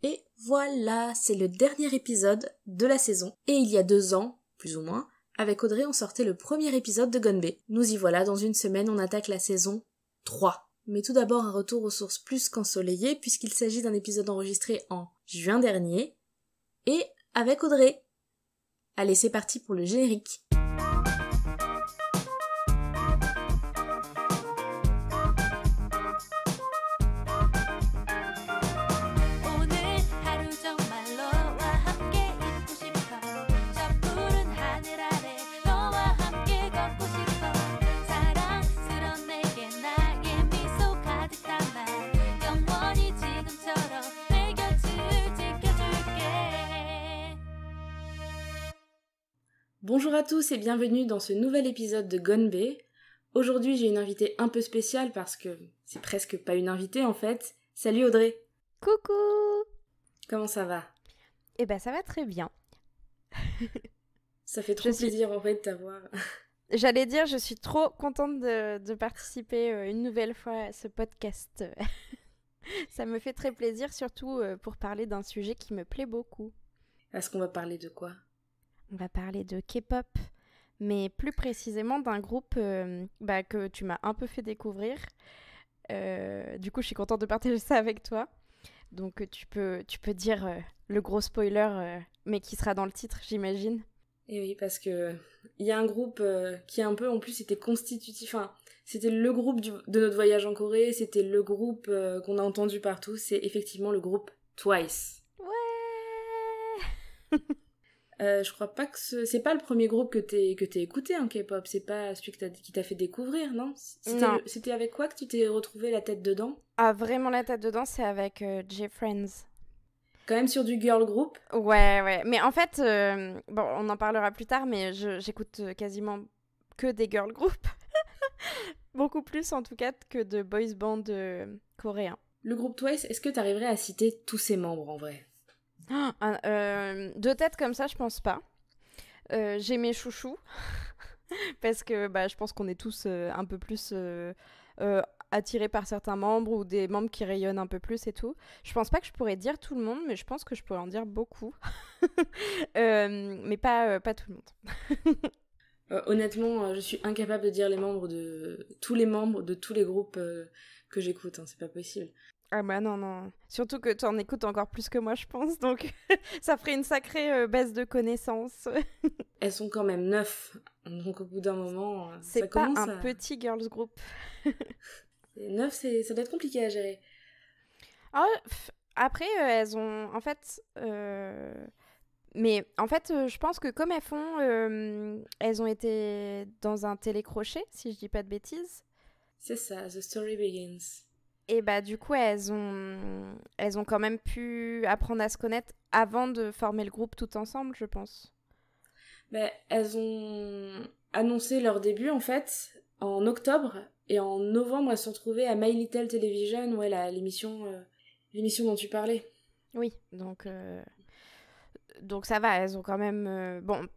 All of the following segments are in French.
Et voilà, c'est le dernier épisode de la saison. Et il y a 2 ans, plus ou moins, avec Audrey on sortait le premier épisode de Gonbe. Nous y voilà, dans une semaine on attaque la saison 3. Mais tout d'abord un retour aux sources plus qu'ensoleillées, puisqu'il s'agit d'un épisode enregistré en juin dernier, et avec Audrey. Allez, c'est parti pour le générique. Bonjour à tous et bienvenue dans ce nouvel épisode de Gonbe. Aujourd'hui j'ai une invitée un peu spéciale parce que c'est presque pas une invitée en fait. Salut Audrey. Coucou. Comment ça va? Eh ben ça va très bien. Ça fait trop plaisir en fait de t'avoir. J'allais dire, je suis trop contente de participer une nouvelle fois à ce podcast. Ça me fait très plaisir, surtout pour parler d'un sujet qui me plaît beaucoup. Est-ce qu'on va parler de quoi? On va parler de K-pop, mais plus précisément d'un groupe que tu m'as un peu fait découvrir. Du coup, je suis contente de partager ça avec toi. Donc tu peux dire le gros spoiler, mais qui sera dans le titre, j'imagine. Et oui, parce que il y a un groupe qui un peu en plus était constitutif. Enfin, c'était le groupe de notre voyage en Corée, c'était le groupe qu'on a entendu partout. C'est effectivement le groupe Twice. Ouais. Je crois pas que c'est pas le premier groupe que t'es écouté en K-pop, c'est pas celui qui t'a fait découvrir, non? C'était avec quoi que tu t'es retrouvé la tête dedans? Ah, vraiment la tête dedans, c'est avec J-Friends. Quand même sur du girl group? Ouais. Mais en fait, bon, on en parlera plus tard, mais j'écoute quasiment que des girl groups. Beaucoup plus en tout cas que de boys band coréens. Le groupe Twice, est-ce que t'arriverais à citer tous ses membres en vrai? De tête comme ça, je pense pas. J'ai mes chouchous. Parce que je pense qu'on est tous un peu plus attirés par certains membres ou des membres qui rayonnent un peu plus et tout. Je pense pas que je pourrais dire tout le monde, mais je pense que je pourrais en dire beaucoup. Mais pas tout le monde. Honnêtement, je suis incapable de dire tous les membres de tous les groupes que j'écoute, hein, c'est pas possible. Ah bah non. Surtout que tu en écoutes encore plus que moi, je pense. Donc ça ferait une sacrée base de connaissances. Elles sont quand même 9. Donc au bout d'un moment, c'est ça pas commence un petit girls group. 9, ça doit être compliqué à gérer. Après, elles ont... En fait... Mais en fait, je pense que comme elles font... elles ont été dans un télécrochet, si je dis pas de bêtises. C'est ça, The Story Begins. Et du coup, elles ont quand même pu apprendre à se connaître avant de former le groupe tout ensemble, je pense. Elles ont annoncé leur début, en fait, en octobre. Et en novembre, elles se sont retrouvées à My Little Television, ouais, l'émission dont tu parlais. Oui, donc ça va, elles ont quand même... bon,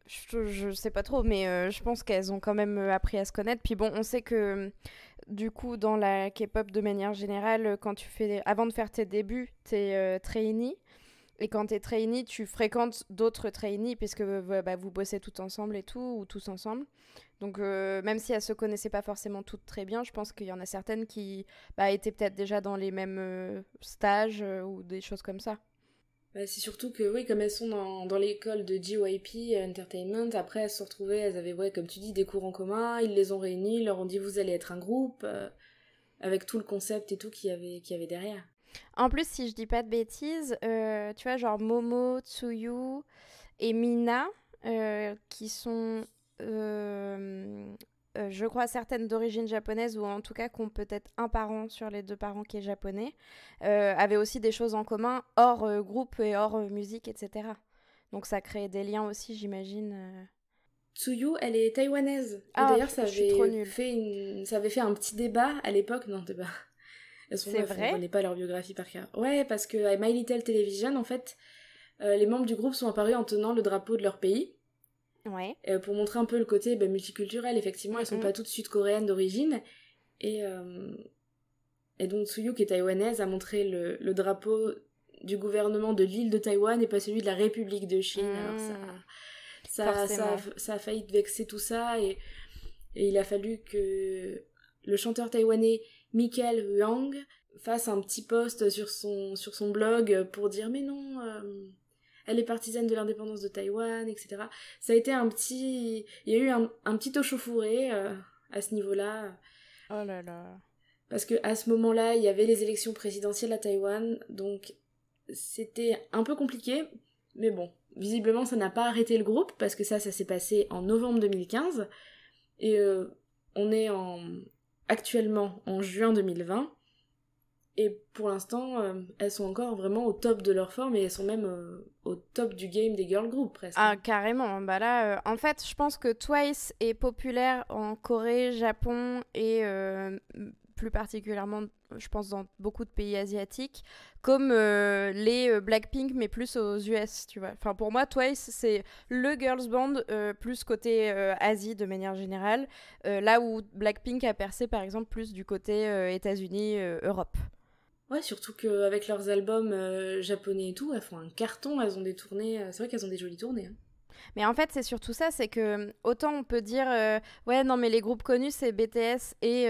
je sais pas trop, mais je pense qu'elles ont quand même appris à se connaître. Puis bon, on sait que... Du coup, dans la K-pop, de manière générale, avant de faire tes débuts, t'es trainee. Et quand t'es trainee, tu fréquentes d'autres trainees, puisque vous bossez tout ensemble et tout, ou tous ensemble. Donc, même si elles se connaissaient pas forcément toutes très bien, je pense qu'il y en a certaines qui étaient peut-être déjà dans les mêmes stages ou des choses comme ça. C'est surtout que, oui, comme elles sont dans l'école de JYP Entertainment, après elles se sont retrouvées, elles avaient, ouais, comme tu dis, des cours en commun, ils les ont réunis, ils leur ont dit vous allez être un groupe, avec tout le concept et tout qu'il y avait derrière. En plus, si je dis pas de bêtises, tu vois, genre Momo, Tsuyu et Mina, qui sont, je crois, certaines d'origine japonaise, ou en tout cas qui ont peut-être un parent sur les 2 parents qui est japonais, avaient aussi des choses en commun hors groupe et hors musique, etc. Donc ça crée des liens aussi, j'imagine. Tsuyu, elle est taïwanaise. Ah, Et d'ailleurs, je suis trop nulle. ça avait fait un petit débat à l'époque, non, débat. C'est vrai? On connaît pas leur biographie par cœur. Ouais, parce que à My Little Television, en fait, les membres du groupe sont apparus en tenant le drapeau de leur pays. Ouais. Pour montrer un peu le côté multiculturel, effectivement, elles sont pas toutes sud-coréennes d'origine. Et donc Tsuyu, qui est taïwanaise, a montré le drapeau du gouvernement de l'île de Taïwan et pas celui de la République de Chine. Alors ça a failli vexer tout ça et il a fallu que le chanteur taïwanais Michael Huang fasse un petit post sur son blog pour dire mais non, elle est partisane de l'indépendance de Taïwan, etc. Ça a été il y a eu un petit échauffouré à ce niveau-là. Oh là là. Parce que à ce moment-là, il y avait les élections présidentielles à Taïwan, donc c'était un peu compliqué, mais bon, visiblement ça n'a pas arrêté le groupe, parce que ça s'est passé en novembre 2015, et on est actuellement en juin 2020, et pour l'instant, elles sont encore vraiment au top de leur forme, et elles sont même au top du game des girl groups, presque. Ah, carrément. Bah là, en fait, je pense que Twice est populaire en Corée, Japon et plus particulièrement, je pense, dans beaucoup de pays asiatiques, comme les Blackpink, mais plus aux US, tu vois. Enfin, pour moi, Twice, c'est le girls band plus côté Asie de manière générale, là où Blackpink a percé, par exemple, plus du côté États-Unis, Europe. Ouais, surtout qu'avec leurs albums japonais et tout, elles font un carton, elles ont des tournées... c'est vrai qu'elles ont des jolies tournées. Hein. Mais en fait, c'est surtout ça, c'est que autant on peut dire ouais, non, mais les groupes connus, c'est BTS et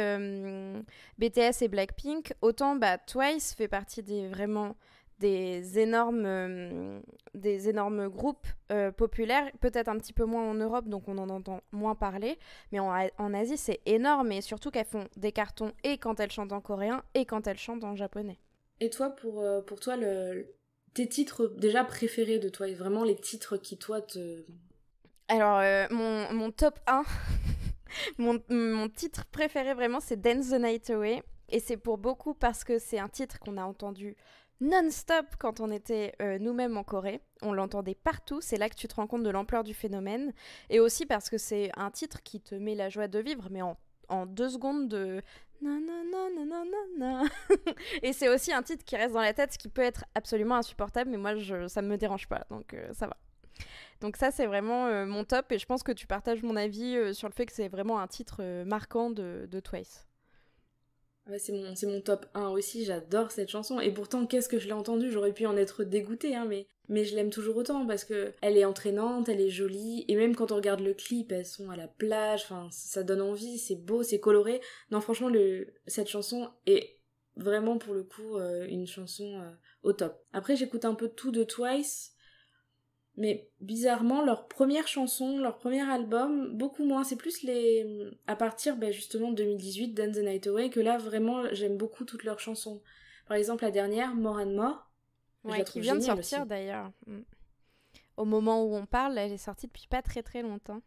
Blackpink, autant Twice fait partie vraiment des énormes groupes populaires, peut-être un petit peu moins en Europe, donc on en entend moins parler, mais en Asie, c'est énorme, et surtout qu'elles font des cartons et quand elles chantent en coréen et quand elles chantent en japonais. Et toi, pour toi, tes titres déjà préférés de toi, et vraiment les titres qui, toi, te... Alors, mon top 1, mon titre préféré vraiment, c'est Dance the Night Away. Et c'est pour beaucoup parce que c'est un titre qu'on a entendu non-stop quand on était nous-mêmes en Corée. On l'entendait partout, c'est là que tu te rends compte de l'ampleur du phénomène. Et aussi parce que c'est un titre qui te met la joie de vivre, mais en 2 secondes de... Et c'est aussi un titre qui reste dans la tête, ce qui peut être absolument insupportable, mais moi, ça me dérange pas, donc ça va. Donc ça, c'est vraiment mon top, et je pense que tu partages mon avis sur le fait que c'est vraiment un titre marquant de Twice. Ouais, c'est mon top 1 aussi, j'adore cette chanson, et pourtant, qu'est-ce que je l'ai entendue, j'aurais pu en être dégoûtée, hein, mais je l'aime toujours autant, parce que elle est entraînante, elle est jolie, et même quand on regarde le clip, elles sont à la plage, enfin, ça donne envie, c'est beau, c'est coloré. Non, franchement, cette chanson est vraiment, pour le coup, une chanson au top. Après, j'écoute un peu tout de Twice, mais bizarrement, leur première chanson, leur premier album, beaucoup moins. C'est plus à partir justement de 2018, Dance the Night Away, que là vraiment j'aime beaucoup toutes leurs chansons. Par exemple, la dernière, More and More, je la trouve qui vient de sortir aussi. D'ailleurs. Au moment où on parle, elle est sortie depuis pas très très longtemps.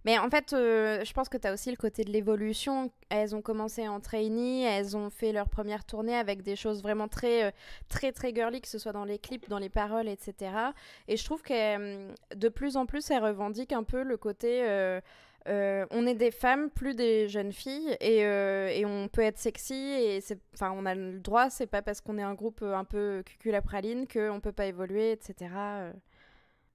Mais en fait, je pense que tu as aussi le côté de l'évolution. Elles ont commencé en trainee, elles ont fait leur première tournée avec des choses vraiment très, très, très girly, que ce soit dans les clips, dans les paroles, etc. Et je trouve que de plus en plus, elles revendiquent un peu le côté... on est des femmes, plus des jeunes filles, et on peut être sexy, et on a le droit, c'est pas parce qu'on est un groupe un peu cuculapraline qu'on peut pas évoluer, etc.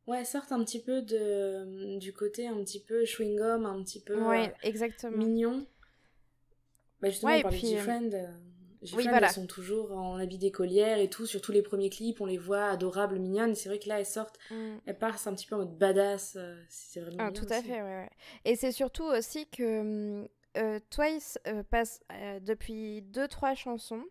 Ouais, sortent un petit peu du côté un petit peu chewing-gum, un petit peu exactement. mignon. Justement, on parlait de G-Friend. G-Friend, elles sont toujours en habit d'écolière et tout. Sur tous les premiers clips, on les voit adorables, mignonnes. C'est vrai que là, elles sortent, elles passent un petit peu en mode badass. C'est vraiment bien tout aussi. À fait, ouais. Et c'est surtout aussi que Twice passe depuis 2-3 chansons.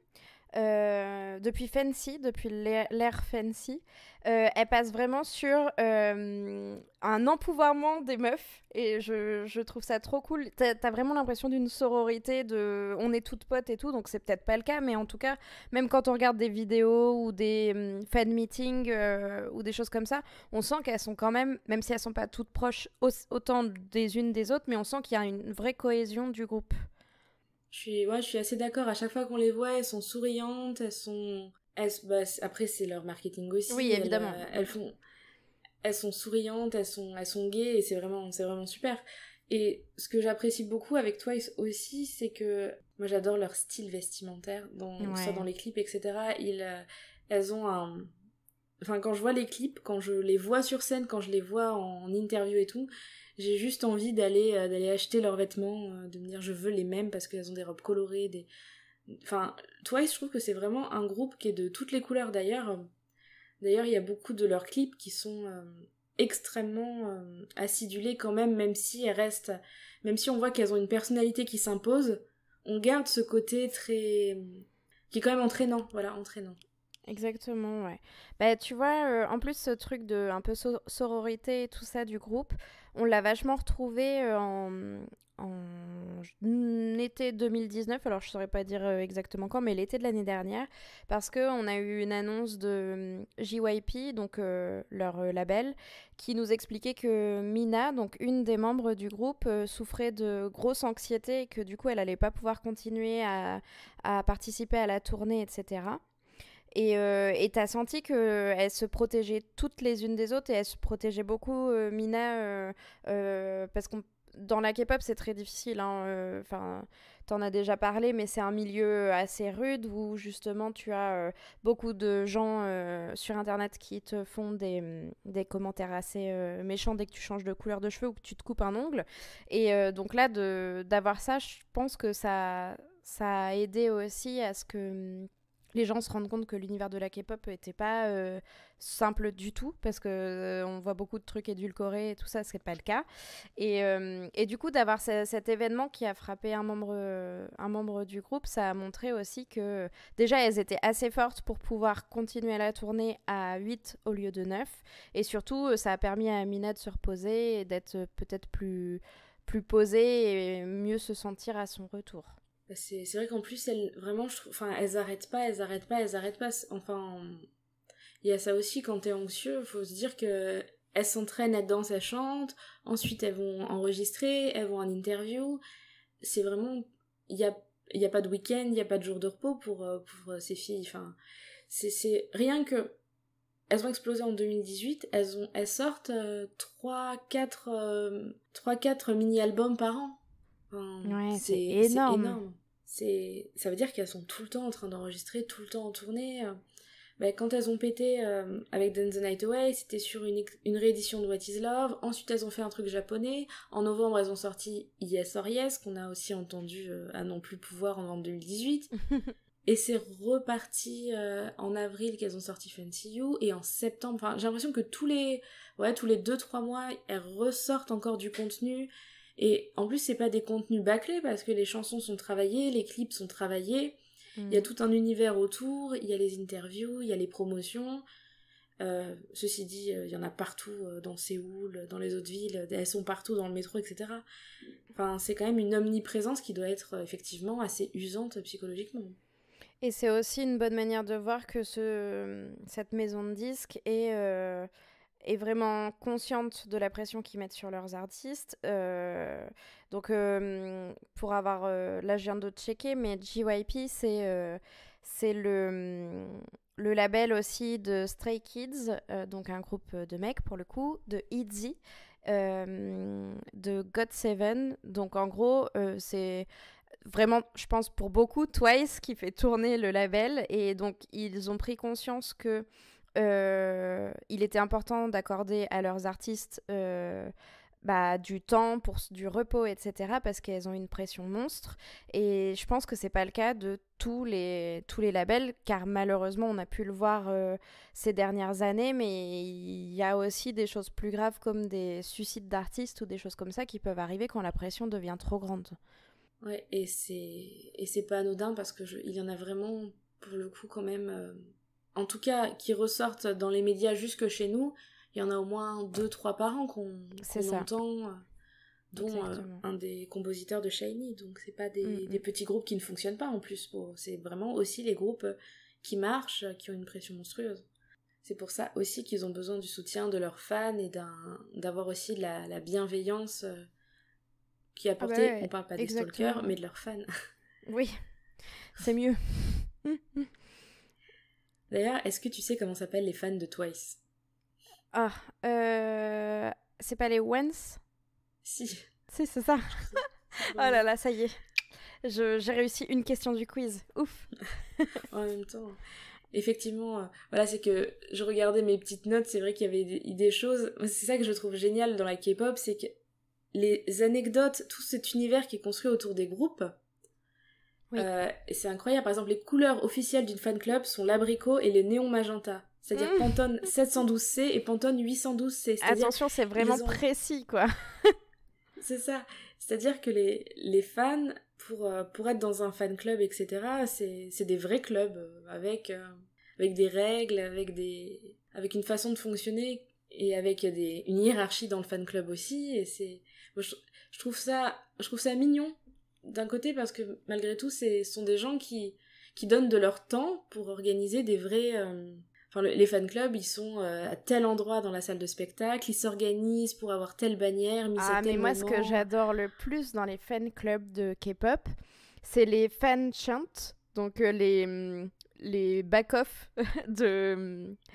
Depuis Fancy, depuis l'ère Fancy, elle passe vraiment sur un empouvoirment des meufs, et je trouve ça trop cool. T'as vraiment l'impression d'une sororité, on est toutes potes et tout, donc c'est peut-être pas le cas, mais en tout cas, même quand on regarde des vidéos ou des fan meetings ou des choses comme ça, on sent qu'elles sont quand même si elles sont pas toutes proches autant des unes des autres, mais on sent qu'il y a une vraie cohésion du groupe. Je suis assez d'accord. À chaque fois qu'on les voit, elles sont souriantes, après, c'est leur marketing aussi. Oui, évidemment. Elles sont souriantes, elles sont gaies, et c'est vraiment super. Et ce que j'apprécie beaucoup avec Twice aussi, c'est que moi j'adore leur style vestimentaire, soit dans les clips, etc. Elles ont un... Enfin, quand je vois les clips, quand je les vois sur scène, quand je les vois en interview et tout, j'ai juste envie d'aller acheter leurs vêtements, de me dire je veux les mêmes parce qu'elles ont des robes colorées, Enfin, Twice, je trouve que c'est vraiment un groupe qui est de toutes les couleurs d'ailleurs. D'ailleurs, il y a beaucoup de leurs clips qui sont extrêmement acidulés quand même, même si on voit qu'elles ont une personnalité qui s'impose, on garde ce côté très... qui est quand même entraînant, voilà, entraînant. Exactement, ouais. Bah, tu vois, en plus, ce truc de un peu sororité et tout ça du groupe, on l'a vachement retrouvé en été 2019. Alors, je saurais pas dire exactement quand, mais l'été de l'année dernière, parce qu'on a eu une annonce de JYP, donc leur label, qui nous expliquait que Mina, donc une des membres du groupe, souffrait de grosse anxiété et que du coup, elle allait pas pouvoir continuer à participer à la tournée, etc. Et t'as senti qu'elles se protégeaient toutes les unes des autres et elles se protégeaient beaucoup, Mina, parce qu'on dans la K-pop c'est très difficile, hein, enfin t'en as déjà parlé, mais c'est un milieu assez rude où justement tu as beaucoup de gens sur internet qui te font des commentaires assez méchants dès que tu changes de couleur de cheveux ou que tu te coupes un ongle. Et donc là, d'avoir ça, je pense que ça a aidé aussi à ce que les gens se rendent compte que l'univers de la K-pop était pas simple du tout, parce que on voit beaucoup de trucs édulcorés et tout ça, c'est pas le cas. Et du coup, d'avoir cet événement qui a frappé un membre du groupe, ça a montré aussi que déjà elles étaient assez fortes pour pouvoir continuer la tournée à 8 au lieu de 9. Et surtout, ça a permis à Amina de se reposer et d'être peut-être plus posée et mieux se sentir à son retour. C'est vrai qu'en plus, vraiment, je trouve, enfin, elles arrêtent pas. Enfin, il y a ça aussi, quand t'es anxieux, faut se dire que elles s'entraînent, elles dansent, elles chantent, ensuite elles vont enregistrer, elles vont en interview. C'est vraiment, il y a pas de week-end, il y a pas de jour de repos pour ces filles. Enfin, c'est rien que elles ont explosé en 2018, elles sortent 3-4 mini-albums par an. Enfin, Ouais, c'est c'est énorme. énorme. Ça veut dire qu'elles sont tout le temps en train d'enregistrer, tout le temps en tournée. Quand elles ont pété avec Dance the Night Away, c'était sur une réédition de What Is Love. Ensuite, elles ont fait un truc japonais. En novembre, elles ont sorti Yes or Yes, qu'on a aussi entendu à non plus pouvoir en novembre 2018. Et c'est reparti en avril qu'elles ont sorti Fancy You. Et en septembre, enfin, j'ai l'impression que tous les 2-3 mois, elles ressortent encore du contenu. Et en plus, c'est pas des contenus bâclés parce que les chansons sont travaillées, les clips sont travaillés. Il y a tout un univers autour, il y a les interviews, il y a les promotions. Ceci dit, il y en a partout dans Séoul, dans les autres villes, elles sont partout dans le métro, etc. Enfin, c'est quand même une omniprésence qui doit être effectivement assez usante psychologiquement. Et c'est aussi une bonne manière de voir que cette maison de disques est vraiment consciente de la pression qu'ils mettent sur leurs artistes. Donc, pour avoir... là, je viens de checker, mais JYP, c'est le label aussi de Stray Kids, donc un groupe de mecs, pour le coup, de ITZY, de GOT7. Donc, en gros, c'est vraiment, je pense, pour beaucoup, Twice qui fait tourner le label. Et donc, ils ont pris conscience que il était important d'accorder à leurs artistes du temps, pour du repos, etc. parce qu'elles ont une pression monstre. Et je pense que c'est pas le cas de tous les labels, car malheureusement, on a pu le voir ces dernières années, mais il y a aussi des choses plus graves comme des suicides d'artistes ou des choses comme ça qui peuvent arriver quand la pression devient trop grande. Ouais, et c'est pas anodin parce que il y en a vraiment, pour le coup, quand même, en tout cas, qui ressortent dans les médias jusque chez nous. Il y en a au moins 2-3 par an qu'on entend, dont un des compositeurs de SHINee. Donc c'est pas des petits groupes qui ne fonctionnent pas en plus. C'est vraiment aussi les groupes qui marchent, qui ont une pression monstrueuse. C'est pour ça aussi qu'ils ont besoin du soutien de leurs fans et d'avoir aussi de la bienveillance qui est apportée, on parle pas des stalkers, mais de leurs fans. Oui, c'est mieux. D'ailleurs, est-ce que tu sais comment s'appellent les fans de Twice? Ah, c'est pas les Wens? Si. Si, c'est ça. Oh là là, ça y est. J'ai réussi une question du quiz. Ouf. En même temps, effectivement, voilà, c'est que je regardais mes petites notes, c'est vrai qu'il y avait des choses. C'est ça que je trouve génial dans la K-pop, c'est que les anecdotes, tout cet univers qui est construit autour des groupes, oui. C'est incroyable. Par exemple, les couleurs officielles d'une fan club sont l'abricot et le néon magenta. C'est-à-dire Pantone 712C et Pantone 812C. Attention, c'est vraiment précis, quoi. C'est ça. C'est-à-dire que les fans, pour être dans un fan club, etc., c'est des vrais clubs avec des règles, avec une façon de fonctionner et avec une hiérarchie dans le fan club aussi. Et moi, je trouve ça mignon d'un côté parce que malgré tout, ce sont des gens qui donnent de leur temps pour organiser des vrais... les fan clubs, ils sont à tel endroit dans la salle de spectacle, ils s'organisent pour avoir telle bannière, mise à tel moment. Mais moi, ce que j'adore le plus dans les fan clubs de K-pop, c'est les fan chants, donc les back-off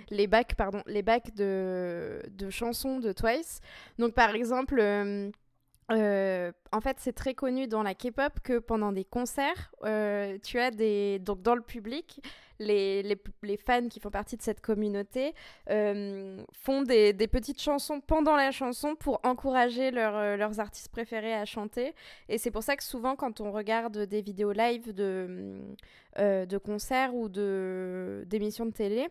les backs de chansons de Twice. Donc par exemple, en fait, c'est très connu dans la K-pop que pendant des concerts, tu as donc dans le public, les fans qui font partie de cette communauté font des petites chansons pendant la chanson pour encourager leurs artistes préférés à chanter. Et c'est pour ça que souvent, quand on regarde des vidéos live de concerts ou d'émissions de télé,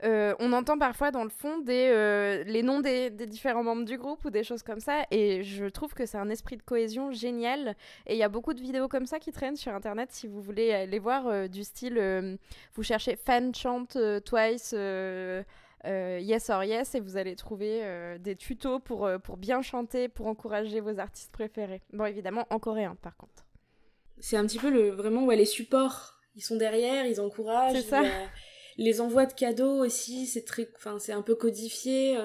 on entend parfois dans le fond les noms des différents membres du groupe ou des choses comme ça. Et je trouve que c'est un esprit de cohésion génial. Et il y a beaucoup de vidéos comme ça qui traînent sur Internet si vous voulez aller voir, du style... vous cherchez fan chant Twice Yes or Yes et vous allez trouver des tutos pour bien chanter, pour encourager vos artistes préférés. Bon, évidemment, en coréen, par contre. C'est un petit peu vraiment les supports. Ils sont derrière, ils encouragent. C'est ça. Les envois de cadeaux aussi, c'est un peu codifié.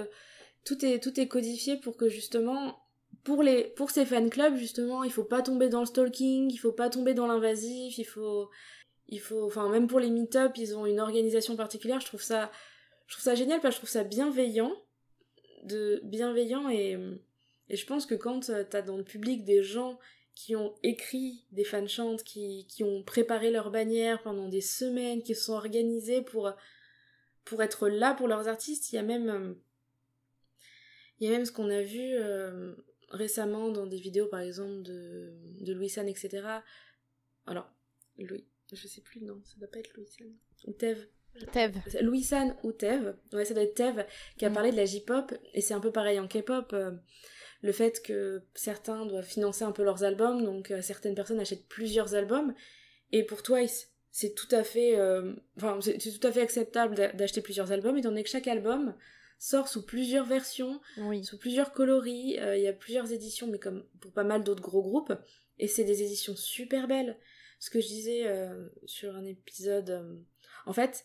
Tout est codifié pour que justement... Pour ces fan clubs, justement, il faut pas tomber dans le stalking, il faut pas tomber dans l'invasif, même pour les meet-up, ils ont une organisation particulière. Je trouve ça génial parce que je trouve ça bienveillant et je pense que quand t'as dans le public des gens qui ont écrit des fan chants, qui ont préparé leur bannière pendant des semaines, qui se sont organisés pour être là pour leurs artistes, il y a même ce qu'on a vu récemment dans des vidéos par exemple de Louis San, etc. Alors, je sais plus le nom, ça doit pas être Louis San. Ou Tev. Louis San ou Tev. Ouais, ça doit être Tev qui a parlé de la J-pop. Et c'est un peu pareil en K-pop. Le fait que certains doivent financer un peu leurs albums, donc certaines personnes achètent plusieurs albums. Et pour Twice, c'est tout à fait c'est tout à fait acceptable d'acheter plusieurs albums, étant donné que chaque album sort sous plusieurs versions, sous plusieurs coloris. Il y a plusieurs éditions, mais comme pour pas mal d'autres gros groupes. Et c'est des éditions super belles. Ce que je disais sur un épisode... En fait,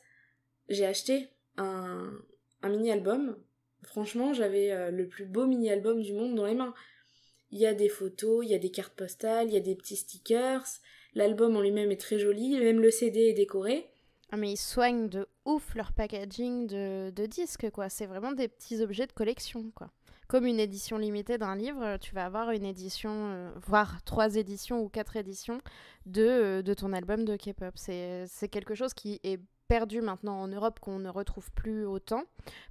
j'ai acheté un mini-album. Franchement, j'avais le plus beau mini-album du monde dans les mains. Il y a des photos, il y a des cartes postales, il y a des petits stickers. L'album en lui-même est très joli, même le CD est décoré. Ah, mais ils soignent de ouf leur packaging de disques, quoi. C'est vraiment des petits objets de collection, quoi. Comme une édition limitée d'un livre, tu vas avoir une édition, voire 3 éditions ou 4 éditions de ton album de K-pop. C'est quelque chose qui est perdu maintenant en Europe, qu'on ne retrouve plus autant.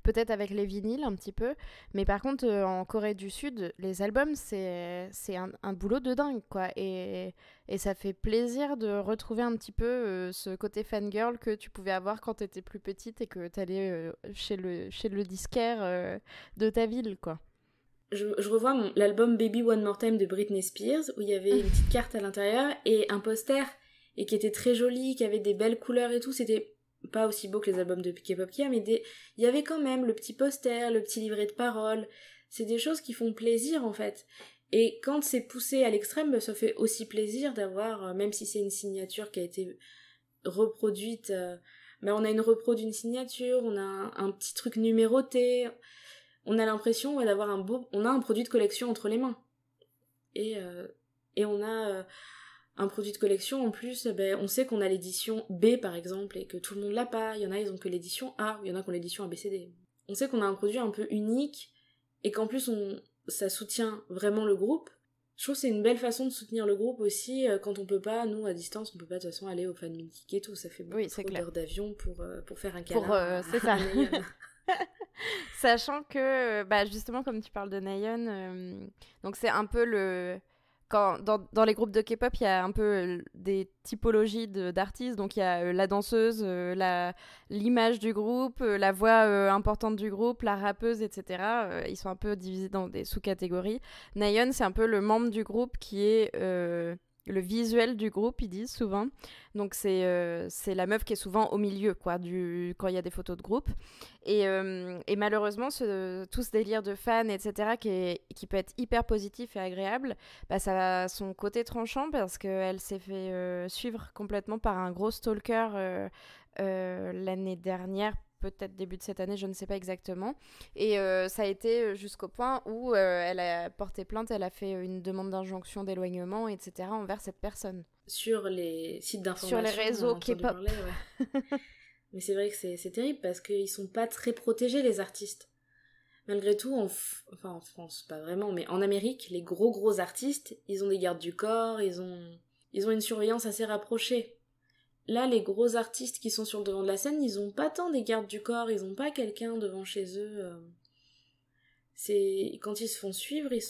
Peut-être avec les vinyles un petit peu. Mais par contre, en Corée du Sud, les albums, c'est un boulot de dingue, quoi. Et ça fait plaisir de retrouver un petit peu ce côté fangirl que tu pouvais avoir quand t'étais plus petite et que t'allais chez le disquaire de ta ville, quoi. Je revois l'album Baby One More Time de Britney Spears, où il y avait une petite carte à l'intérieur et un poster, et qui était très joli, qui avait des belles couleurs et tout. C'était pas aussi beau que les albums de K-pop qu'il y a, mais il y avait quand même le petit poster, le petit livret de paroles. C'est des choses qui font plaisir, en fait. Et quand c'est poussé à l'extrême, ça fait aussi plaisir d'avoir, même si c'est une signature qui a été reproduite, on a une repro d'une signature, on a un petit truc numéroté, on a l'impression d'avoir on a un produit de collection entre les mains. Et on a un produit de collection, en plus, on sait qu'on a l'édition B, par exemple, et que tout le monde l'a pas. Il y en a, ils ont que l'édition A, ou il y en a qui ont l'édition ABCD. On sait qu'on a un produit un peu unique, et qu'en plus, ça soutient vraiment le groupe. Je trouve que c'est une belle façon de soutenir le groupe aussi, quand on peut pas, nous, à distance, on peut pas de toute façon aller au fan meeting et tout. Ça fait beaucoup trop d'heures d'avion pour faire un câlin. C'est ça. Sachant que, justement, comme tu parles de Nayeon, donc c'est un peu dans les groupes de K-pop, il y a un peu des typologies d'artistes. Donc, il y a la danseuse, l'image du groupe, la voix importante du groupe, la rappeuse, etc. Ils sont un peu divisés dans des sous-catégories. Nayeon, c'est un peu le membre du groupe qui est le visuel du groupe, ils disent souvent. Donc, c'est la meuf qui est souvent au milieu, quoi, quand il y a des photos de groupe. Et malheureusement, tout ce délire de fans, etc., qui peut être hyper positif et agréable, bah, ça a son côté tranchant parce qu'elle s'est fait suivre complètement par un gros stalker l'année dernière, peut-être début de cette année, je ne sais pas exactement. Et ça a été jusqu'au point où elle a porté plainte, elle a fait une demande d'injonction d'éloignement, etc., envers cette personne. Sur les sites d'information. Sur les réseaux K-pop. Ouais. Mais c'est vrai que c'est terrible parce qu'ils sont pas très protégés, les artistes. Malgré tout, en France, pas vraiment, mais en Amérique, les gros artistes, ils ont des gardes du corps, ils ont une surveillance assez rapprochée. Là, les gros artistes qui sont sur le devant de la scène, ils ont pas tant des gardes du corps, ils ont pas quelqu'un devant chez eux. C'est quand ils se font suivre, et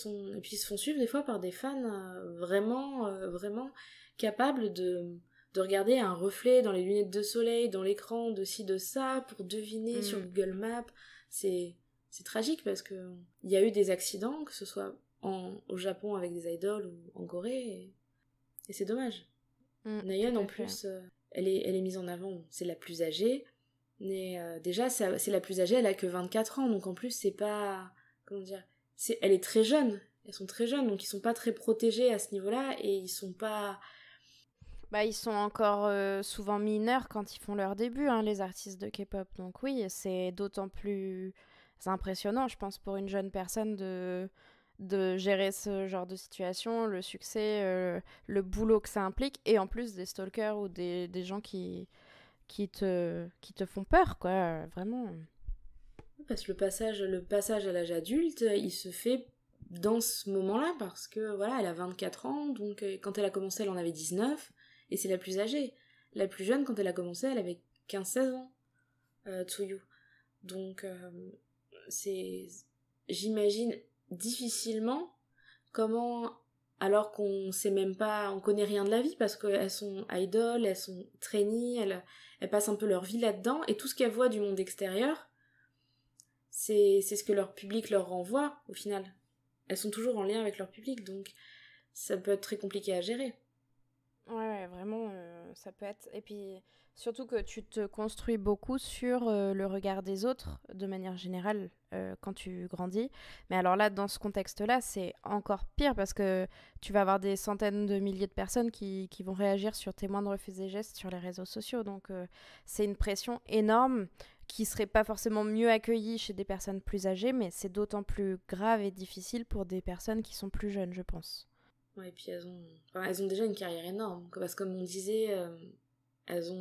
puis ils se font suivre des fois par des fans vraiment capables de regarder un reflet dans les lunettes de soleil, dans l'écran, de ci, de ça, pour deviner sur Google Maps. C'est tragique parce que il y a eu des accidents, que ce soit au Japon avec des idoles ou en Corée, et c'est dommage. Nayeon, en plus, elle est mise en avant, c'est la plus âgée, mais déjà, c'est la plus âgée, elle a que 24 ans, donc en plus, c'est pas... Comment dire, elle est très jeune, elles sont très jeunes, donc ils sont pas très protégés à ce niveau-là, et ils sont pas... Bah, ils sont encore souvent mineurs quand ils font leur début, hein, les artistes de K-pop. Donc oui, c'est d'autant plus impressionnant, je pense, pour une jeune personne de gérer ce genre de situation, le succès, le boulot que ça implique, et en plus des stalkers ou des gens qui te font peur, quoi, vraiment. Parce que le passage à l'âge adulte, il se fait dans ce moment-là, parce que voilà, elle a 24 ans, donc quand elle a commencé, elle en avait 19, et c'est la plus âgée. La plus jeune, quand elle a commencé, elle avait 15-16 ans, Tsuyu. Donc, j'imagine difficilement comment, alors qu'on sait même pas, on connaît rien de la vie, parce qu'elles sont idoles, elles sont trainees, elles passent un peu leur vie là-dedans, et tout ce qu'elles voient du monde extérieur, c'est ce que leur public leur renvoie, au final. Elles sont toujours en lien avec leur public, donc ça peut être très compliqué à gérer. Ouais, vraiment, ça peut être... Et puis, surtout que tu te construis beaucoup sur le regard des autres, de manière générale, quand tu grandis. Mais alors là, dans ce contexte-là, c'est encore pire, parce que tu vas avoir des centaines de milliers de personnes qui vont réagir sur tes moindres faits et gestes sur les réseaux sociaux. Donc, c'est une pression énorme qui serait pas forcément mieux accueillie chez des personnes plus âgées, mais c'est d'autant plus grave et difficile pour des personnes qui sont plus jeunes, je pense. Ouais, et puis elles ont déjà une carrière énorme, parce que comme on disait, elles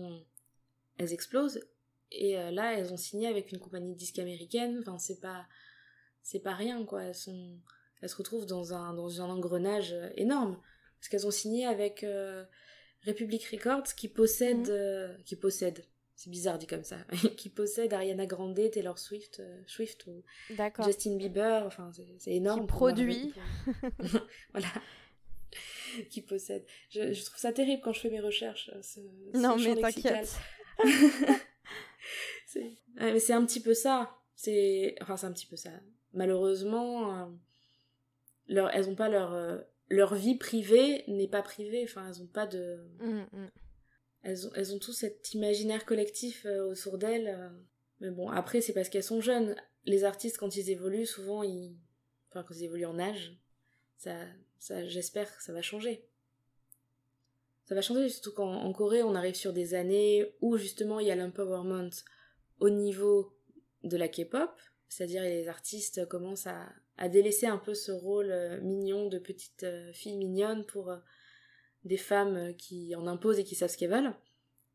explosent, et là elles ont signé avec une compagnie de disques américaine, enfin c'est pas rien, quoi. Elles se retrouvent dans un engrenage énorme, parce qu'elles ont signé avec Republic Records qui possède, c'est bizarre dit comme ça, qui possède Ariana Grande, Taylor Swift ou Justin Bieber, enfin c'est énorme. Qui produit. Voilà. Qui possède. Je trouve ça terrible quand je fais mes recherches. Non, mais t'inquiète. Mais c'est un petit peu ça. C'est un petit peu ça. Malheureusement, elles ont pas leur vie privée n'est pas privée. Enfin, elles ont pas de... Elles ont tout cet imaginaire collectif autour d'elles. Mais bon, après, c'est parce qu'elles sont jeunes. Les artistes, quand ils évoluent, souvent, quand ils évoluent en âge, ça, j'espère que ça va changer. Ça va changer, surtout qu'en Corée, on arrive sur des années où, justement, il y a l'empowerment au niveau de la K-pop, c'est-à-dire les artistes commencent à délaisser un peu ce rôle mignon de petite fille mignonne pour des femmes qui en imposent et qui savent ce qu'elles veulent.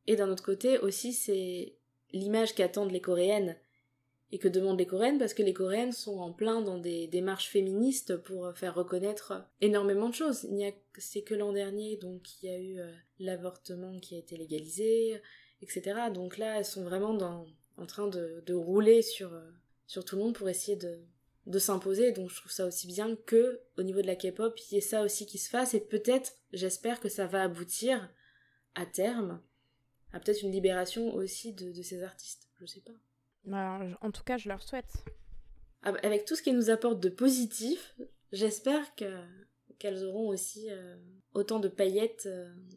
Et d'un autre côté, aussi, c'est l'image qu'attendent les Coréennes et que demandent les Coréennes, parce que les Coréennes sont en plein dans des démarches féministes pour faire reconnaître énormément de choses. C'est que l'an dernier, donc, il y a eu l'avortement qui a été légalisé, etc. Donc là, elles sont vraiment en train de rouler sur tout le monde pour essayer de s'imposer, donc je trouve ça aussi bien que au niveau de la K-pop, il y ait ça aussi qui se fasse, et peut-être, j'espère que ça va aboutir à terme à peut-être une libération aussi de ces artistes, je sais pas. Bah, en tout cas, je leur souhaite. Avec tout ce qu'elles nous apportent de positif, j'espère qu'elles auront aussi autant de paillettes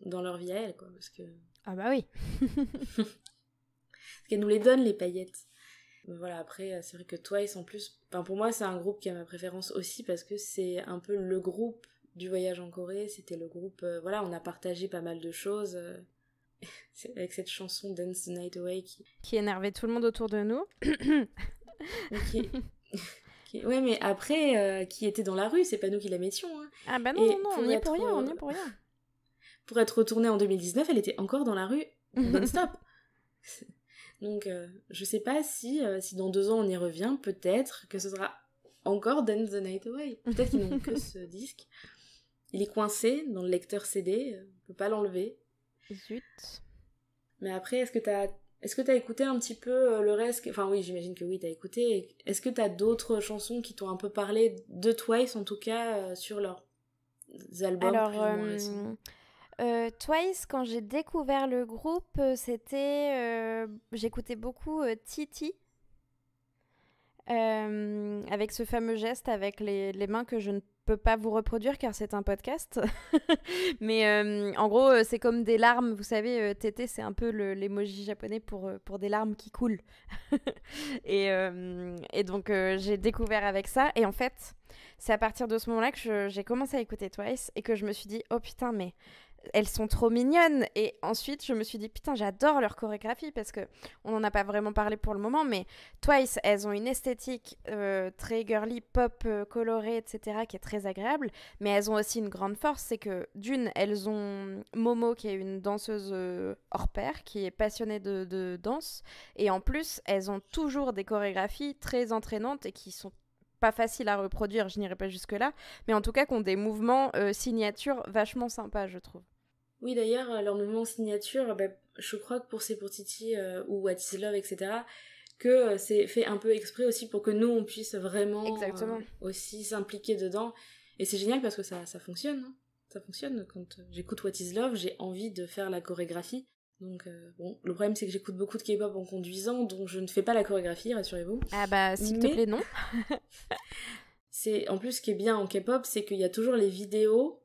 dans leur vie à elles, quoi, parce que... Ah bah oui. Parce qu'elles nous les donnent, les paillettes. Mais voilà, après, c'est vrai que Twice, en plus, pour moi, c'est un groupe qui a ma préférence aussi, parce que c'est un peu le groupe du voyage en Corée, c'était le groupe... voilà, on a partagé pas mal de choses... avec cette chanson Dance the Night Away qui énervait tout le monde autour de nous. Ouais, mais après, qui était dans la rue, c'est pas nous qui la mettions. Hein. Ah bah non, on y est pour rien, Pour être retournée en 2019, elle était encore dans la rue non-stop. Donc, je sais pas si dans 2 ans on y revient, peut-être que ce sera encore Dance the Night Away. Peut-être qu'ils n'ont que ce disque. Il est coincé dans le lecteur CD, on peut pas l'enlever. Zut. Mais après, est-ce que t'as écouté un petit peu le reste? Enfin oui, j'imagine que oui, t'as écouté. Est-ce que t'as d'autres chansons qui t'ont un peu parlé de Twice, en tout cas, sur leurs albums? Alors, Twice, quand j'ai découvert le groupe, c'était... j'écoutais beaucoup Titi. Avec ce fameux geste avec les mains que je ne peux pas vous reproduire car c'est un podcast. Mais en gros, c'est comme des larmes. Vous savez, tété, c'est un peu l'emoji japonais pour des larmes qui coulent. et donc, j'ai découvert avec ça. Et en fait, c'est à partir de ce moment-là que j'ai commencé à écouter Twice et que je me suis dit, oh putain, mais... elles sont trop mignonnes. Et ensuite, je me suis dit, putain, j'adore leur chorégraphie parce que on n'en a pas vraiment parlé pour le moment, mais Twice, elles ont une esthétique très girly, pop, colorée, etc., qui est très agréable. Mais elles ont aussi une grande force, c'est que d'une, elles ont Momo, qui est une danseuse hors pair, qui est passionnée de danse. Et en plus, elles ont toujours des chorégraphies très entraînantes et qui sont pas faciles à reproduire, je n'irai pas jusque-là, mais en tout cas qui ont des mouvements signature vachement sympas, je trouve. Oui, d'ailleurs, leur mouvement signature, je crois que pour C'est pour Titi ou What is Love, etc., que c'est fait un peu exprès aussi pour que nous, on puisse vraiment aussi s'impliquer dedans. Et c'est génial parce que ça fonctionne. Hein. Ça fonctionne. Quand j'écoute What is Love, j'ai envie de faire la chorégraphie. Donc, bon, le problème, c'est que j'écoute beaucoup de K-pop en conduisant, donc je ne fais pas la chorégraphie, rassurez-vous. Ah bah, s'il te plaît, non. En plus, ce qui est bien en K-pop, c'est qu'il y a toujours les vidéos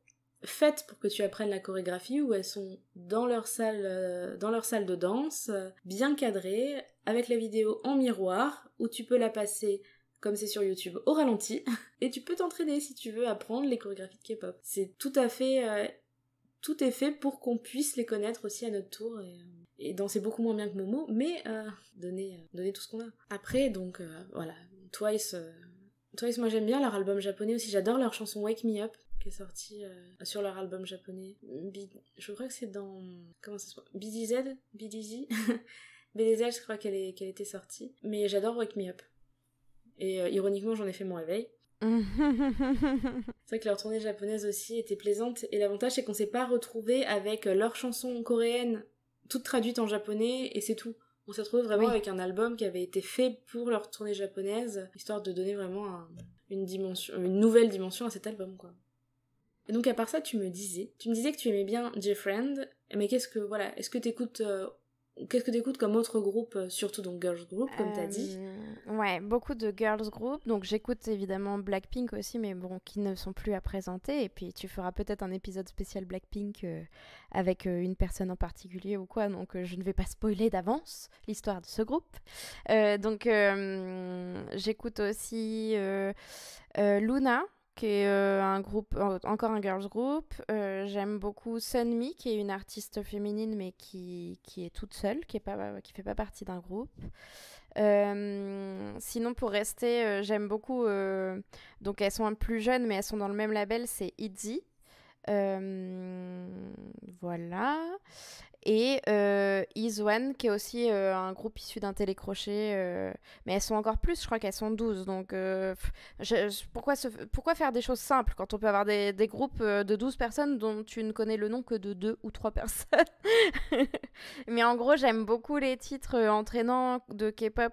faites pour que tu apprennes la chorégraphie où elles sont dans leur salle de danse, bien cadrées, avec la vidéo en miroir, où tu peux la passer, comme c'est sur YouTube, au ralenti, et tu peux t'entraîner si tu veux apprendre les chorégraphies de K-pop. C'est tout à fait... tout est fait pour qu'on puisse les connaître aussi à notre tour et danser beaucoup moins bien que Momo, mais donner tout ce qu'on a. Après, donc, voilà, Twice, moi j'aime bien leur album japonais aussi, j'adore leur chanson Wake Me Up, qui est sortie sur leur album japonais. Je crois que c'est dans... Comment ça se passe? BDZ? BDZ? BDZ, je crois qu'elle était sortie. Mais j'adore Wake Me Up. Et ironiquement, j'en ai fait mon réveil. C'est vrai que leur tournée japonaise aussi était plaisante, et l'avantage c'est qu'on s'est pas retrouvé avec leurs chansons coréennes toutes traduites en japonais et c'est tout. On s'est retrouvé vraiment avec un album qui avait été fait pour leur tournée japonaise, histoire de donner vraiment une nouvelle dimension à cet album, quoi. Et donc à part ça, tu me disais que tu aimais bien J-Friend, mais est-ce que t'écoutes comme autre groupe, surtout donc girls group, comme t'as dit? Ouais, beaucoup de girls group. Donc j'écoute évidemment Blackpink aussi, mais bon, qui ne sont plus à présenter. Et puis tu feras peut-être un épisode spécial Blackpink avec une personne en particulier ou quoi. Donc je ne vais pas spoiler d'avance l'histoire de ce groupe. Donc j'écoute aussi Luna, qui est un groupe, encore un girls group. J'aime beaucoup Sunmi, qui est une artiste féminine, mais qui est toute seule, qui fait pas partie d'un groupe. Sinon, pour rester, j'aime beaucoup... donc, elles sont plus jeunes, mais elles sont dans le même label, c'est ITZY. Voilà. Et Is1, qui est aussi un groupe issu d'un télécrochet, mais elles sont encore plus, je crois qu'elles sont 12, donc pourquoi faire des choses simples quand on peut avoir des groupes de 12 personnes dont tu ne connais le nom que de 2 ou 3 personnes. Mais en gros, j'aime beaucoup les titres entraînants de K-pop,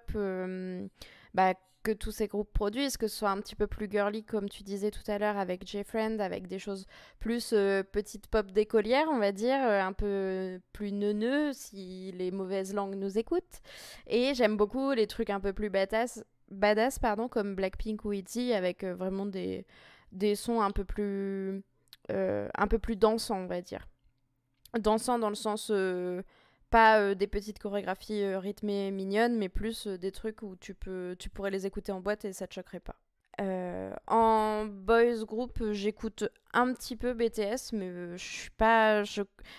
que tous ces groupes produisent, que ce soit un petit peu plus girly, comme tu disais tout à l'heure, avec J-Friend, avec des choses plus petite pop d'écolière, on va dire, un peu plus neuneux, si les mauvaises langues nous écoutent. Et j'aime beaucoup les trucs un peu plus badass comme Blackpink ou ITZY, avec vraiment des sons un peu plus dansants, on va dire. Dansants dans le sens... pas des petites chorégraphies rythmées mignonnes, mais plus des trucs où tu pourrais les écouter en boîte et ça te choquerait pas. En boys group, j'écoute un petit peu BTS, mais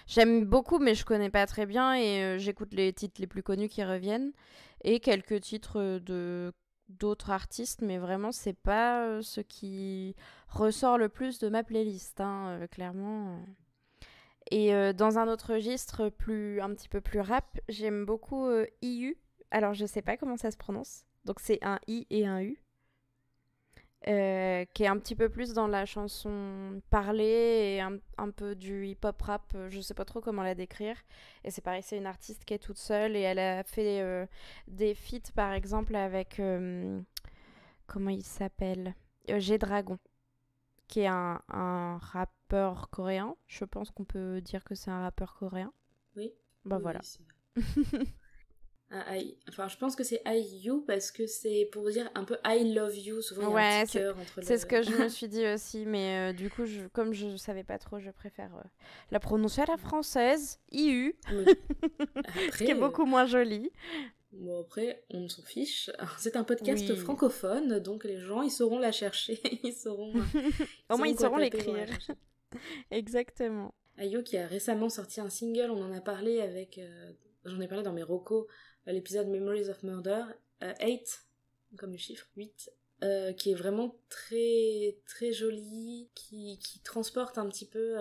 j'aime beaucoup, mais je connais pas très bien et j'écoute les titres les plus connus qui reviennent et quelques titres d'autres artistes, mais vraiment c'est pas ce qui ressort le plus de ma playlist, hein, clairement. Et dans un autre registre un petit peu plus rap, j'aime beaucoup IU. Alors je sais pas comment ça se prononce. Donc c'est un I et un U. Qui est un petit peu plus dans la chanson parlée et un peu du hip-hop rap. Je sais pas trop comment la décrire. Et c'est pareil, c'est une artiste qui est toute seule et elle a fait des feats par exemple avec... comment il s'appelle G-Dragon, qui est un rappeur coréen. Je pense qu'on peut dire que c'est un rappeur coréen. Oui. Bah oui, voilà. Enfin, je pense que c'est IU parce que c'est pour dire un peu I love you. Souvent, il y a un petit cœur entre les... C'est ce que je me suis dit aussi, mais du coup, comme je savais pas trop, je préfère la prononcer à la française, IU, après, ce qui est beaucoup moins joli. Bon, après, on s'en fiche. C'est un podcast francophone, donc les gens, ils sauront la chercher. Au moins, ils sauront l'écrire. Exactement. IU qui a récemment sorti un single, on en a parlé avec... j'en ai parlé dans mes recos, l'épisode Memories of Murder, 8, comme le chiffre, 8, qui est vraiment très, très joli, qui transporte un petit peu,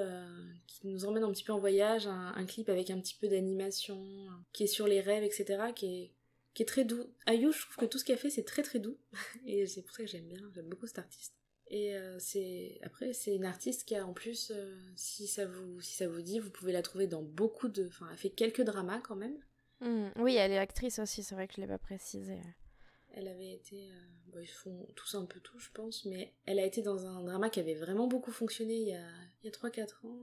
qui nous emmène un petit peu en voyage, un clip avec un petit peu d'animation, qui est sur les rêves, etc., qui est très doux. IU, je trouve que tout ce qu'elle fait, c'est très très doux, et c'est pour ça que j'aime beaucoup cet artiste. Et c'est une artiste qui a en plus, si ça vous dit, vous pouvez la trouver dans beaucoup de... Enfin, elle fait quelques dramas quand même. Oui, elle est actrice aussi, c'est vrai que je l'ai pas précisé. Elle avait été... ils font tous un peu tout, je pense, mais elle a été dans un drama qui avait vraiment beaucoup fonctionné il y a 3-4 ans.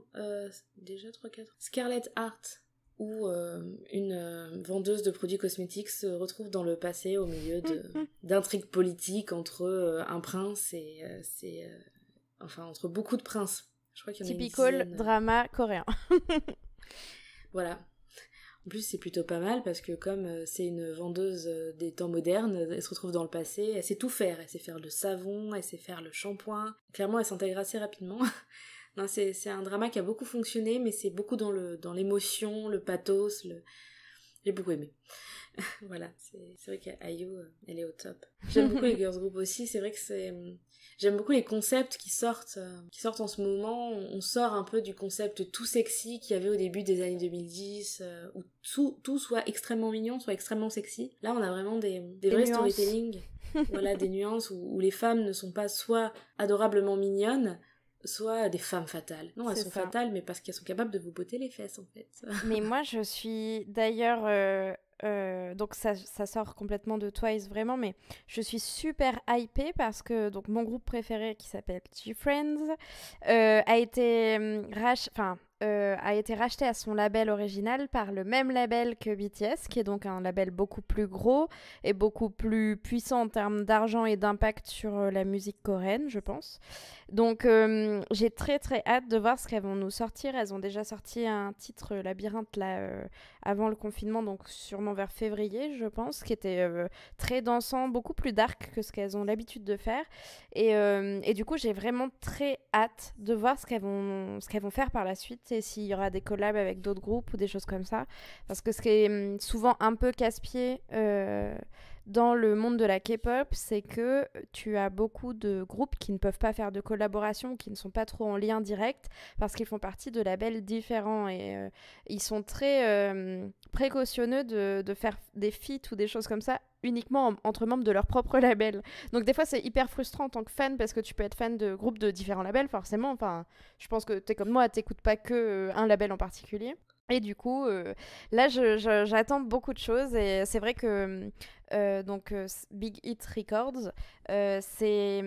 Déjà 3-4 ans. Scarlet Heart, où une vendeuse de produits cosmétiques se retrouve dans le passé au milieu d'intrigues politiques entre un prince et... enfin, entre beaucoup de princes. Je crois qu'il y en a une dizaine. Typical drama coréen. Voilà. En plus, c'est plutôt pas mal parce que comme c'est une vendeuse des temps modernes, elle se retrouve dans le passé, elle sait tout faire. Elle sait faire le savon, elle sait faire le shampoing. Clairement, elle s'intègre assez rapidement. Non, c'est un drama qui a beaucoup fonctionné, mais c'est beaucoup dans l'émotion, le pathos. J'ai beaucoup aimé. Voilà, c'est vrai qu'IU, elle est au top. J'aime beaucoup les girls group aussi, c'est vrai que j'aime beaucoup les concepts qui sortent en ce moment. On sort un peu du concept tout sexy qu'il y avait au début des années 2010, où tout soit extrêmement mignon, soit extrêmement sexy. Là, on a vraiment des vrais storytelling, voilà, des nuances où les femmes ne sont pas soit adorablement mignonnes, soit des femmes fatales. Non, elles sont fatales, mais parce qu'elles sont capables de vous botter les fesses, en fait. Mais moi, je suis d'ailleurs... donc ça sort complètement de Twice vraiment, mais je suis super hypée parce que donc mon groupe préféré qui s'appelle G-Friends a été racheté à son label original par le même label que BTS, qui est donc un label beaucoup plus gros et beaucoup plus puissant en termes d'argent et d'impact sur la musique coréenne, je pense. Donc j'ai très très hâte de voir ce qu'elles vont nous sortir. Elles ont déjà sorti un titre Labyrinthe là avant le confinement, donc sûrement vers février, je pense, qui était très dansant, beaucoup plus dark que ce qu'elles ont l'habitude de faire. Et du coup, j'ai vraiment très hâte de voir ce qu'elles vont faire par la suite et s'il y aura des collabs avec d'autres groupes ou des choses comme ça. Parce que ce qui est souvent un peu casse-pied dans le monde de la K-pop, c'est que tu as beaucoup de groupes qui ne peuvent pas faire de collaboration, qui ne sont pas trop en lien direct, parce qu'ils font partie de labels différents et ils sont très précautionneux de faire des feats ou des choses comme ça uniquement entre membres de leur propre label. Donc des fois c'est hyper frustrant en tant que fan, parce que tu peux être fan de groupes de différents labels forcément. Enfin, je pense que t'es comme moi, t'écoutes pas que un label en particulier. Et du coup, là, j'attends beaucoup de choses et c'est vrai que Big Hit Records, c'est